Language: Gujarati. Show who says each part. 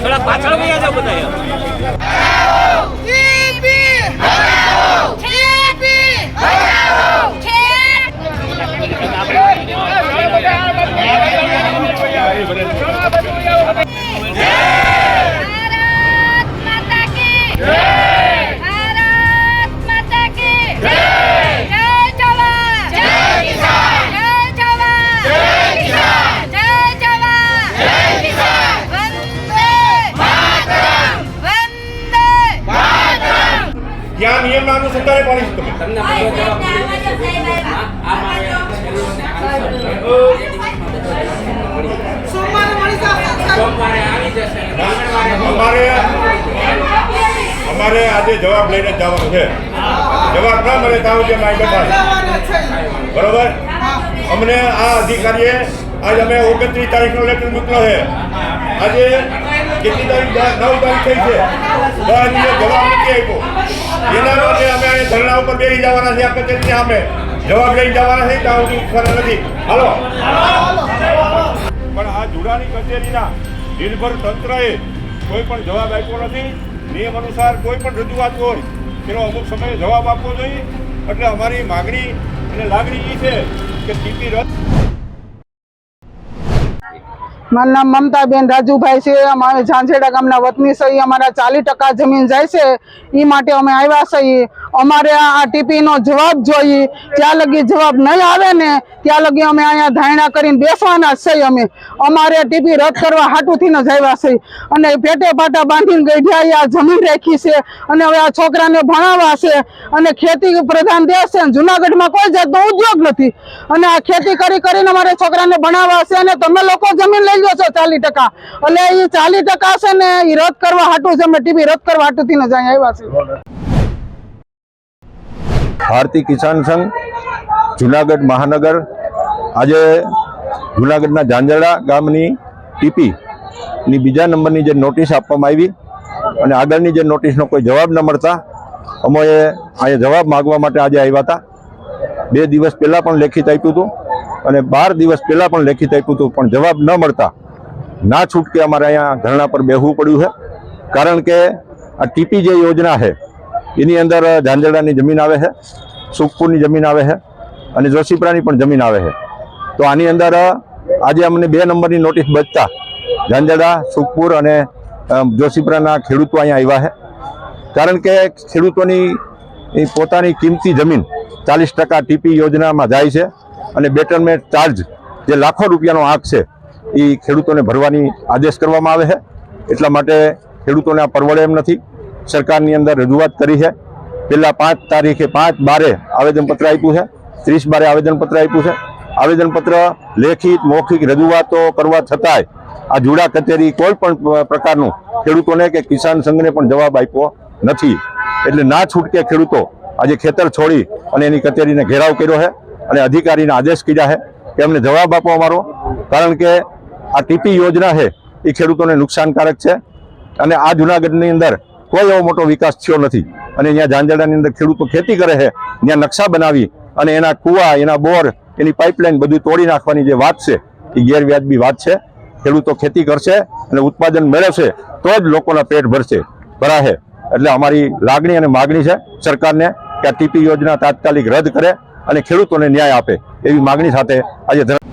Speaker 1: થોડા પાછળ ગયા જાવ બધા
Speaker 2: क्या नियम अनुसार पालिश તમે અમારે આજે જવાબ લઈને જવાનું છે જવાબ ના મળે ત્યાં સુધી અમે બેઠા બરોબર અમને આ અધિકારીએ આજ અમે 29 તારીખનો લેટર મોકલ્યો છે આજે કેટલી તારીખ 9 તારીખ થઈ છે જવાબ નથી આપ્યો એના માટે અમે ધરણા ઉપર બેસી જવાના છે આ કચેરીની સામે જવાબ લઈ જવાના છે ત્યાં સુધી ઉઠવાના નથી હાલો પણ આ જુડાની કચેરીના નિર્ભર તંત્રએ કોઈ પણ જવાબ આપ્યો નથી નિયમ અનુસાર કોઈ પણ રજૂઆત હોય તેનો અમુક સમયે જવાબ આપવો જોઈએ એટલે અમારી માગણી અને લાગણી એ છે કે ટીપી રદ
Speaker 3: મારું નામ મમતાબેન રાજુભાઈ છે અમારે ઝાંઝેડા ગામના વતની છે અમારા 40% જમીન જાય છે એ માટે અમે આવ્યા છીએ અમારે આ ટીપીનો જવાબ જોઈએ ત્યાં લગી જવાબ નહીં આવે ને ત્યાં લગી અમે અહીંયા ધારણા કરીને બેસવાના જ છીએ અમે અમારે ટીપી રદ કરવા હાટુથી જ આવ્યા છે અને પેટે પાટા બાંધીને ગઢિયા આ જમીન રાખી છે અને હવે આ છોકરાને ભણાવવા છે અને ખેતી પ્રધાન દેશ છે જુનાગઢમાં કોઈ જાતનો ઉદ્યોગ નથી અને આ ખેતી કરીને અમારે છોકરાને ભણાવવા છે અને તમે લોકો જમીન લઈ લો છો 40% એટલે એ 40% છે ને એ રદ કરવા હાટું છે અમે ટીપી રદ કરવા હાટુથી જ અહીંયા આવ્યા છે
Speaker 4: ભારતીય કિસાન સંઘ જુનાગઢ મહાનગર આજે જુનાગઢના ઝાંઝેડા ગામની ટીપીની બીજા નંબરની જે નોટિસ આપવામાં આવી અને આગળની જે નોટિસનો કોઈ જવાબ ન મળતા અમે અહીંયા જવાબ માગવા માટે આજે આવ્યા હતા 2 દિવસ પહેલાં પણ લેખિત આપ્યું હતું અને 12 દિવસ પહેલાં પણ લેખિત આપ્યું હતું પણ જવાબ ન મળતા ના છૂટકે અમારે અહીંયા ધરણા પર બેસવું પડ્યું છે કારણ કે આ ટીપી જે યોજના છે એની અંદર ઝાંઝેડાની જમીન આવે છે સુખપુરની જમીન આવે છે અને જોશીપરાની પણ જમીન આવે છે તો આની અંદર આજે અમને 2 નંબરની નોટિસ બચતા ઝાંઝેડા સુખપુર અને જોશીપરાના ખેડૂતો અહીંયા આવ્યા છે કારણ કે ખેડૂતોની પોતાની કિંમતી જમીન 40% ટીપી યોજનામાં જાય છે અને બેટરમેન્ટ ચાર્જ જે લાખો રૂપિયાનો આંક છે એ ખેડૂતોને ભરવાની આદેશ કરવામાં આવે છે એટલા માટે ખેડૂતોને આ પરવડે એમ નથી સરકારની અંદર રજૂઆત કરી છે પહેલા 5 તારીખે 5/12 આવેદનપત્ર આપ્યું છે 30/12 આવેદનપત્ર આપ્યું છે આવેદનપત્ર લેખિત મૌખિક રજૂઆતો કરવા છતાંય આ જુડા કચેરી કોઈ પણ પ્રકારનું ખેડૂતોને કે કિસાન સંઘને પણ જવાબ આપ્યો નથી એટલે ના છૂટકે ખેડૂતો આજે ખેતર છોડી અને એની કચેરીને ઘેરાવ કર્યો છે અને અધિકારીને આદેશ કર્યા છે કે અમને જવાબ આપો અમારો કારણ કે આ ટીપી યોજના છે એ ખેડૂતોને નુકસાનકારક છે અને આ જુનાગઢની અંદર કોઈ એવો મોટો વિકાસ થયો નથી અને અહીંયા ઝાંઝેડાની અંદર ખેડૂતો ખેતી કરે છે ત્યાં નકશા બનાવી અને એના કૂવા એના બોર એની પાઇપલાઇન બધું તોડી નાખવાની જે વાત છે એ ગેરવ્યાજબી વાત છે ખેડૂતો ખેતી કરશે અને ઉત્પાદન મેળવશે તો જ લોકોના પેટ ભરાશે એટલે અમારી લાગણી અને માગણી છે સરકારને કે આ ટીપી યોજના તાત્કાલિક રદ કરે અને ખેડૂતોને ન્યાય આપે એવી માગણી સાથે આજે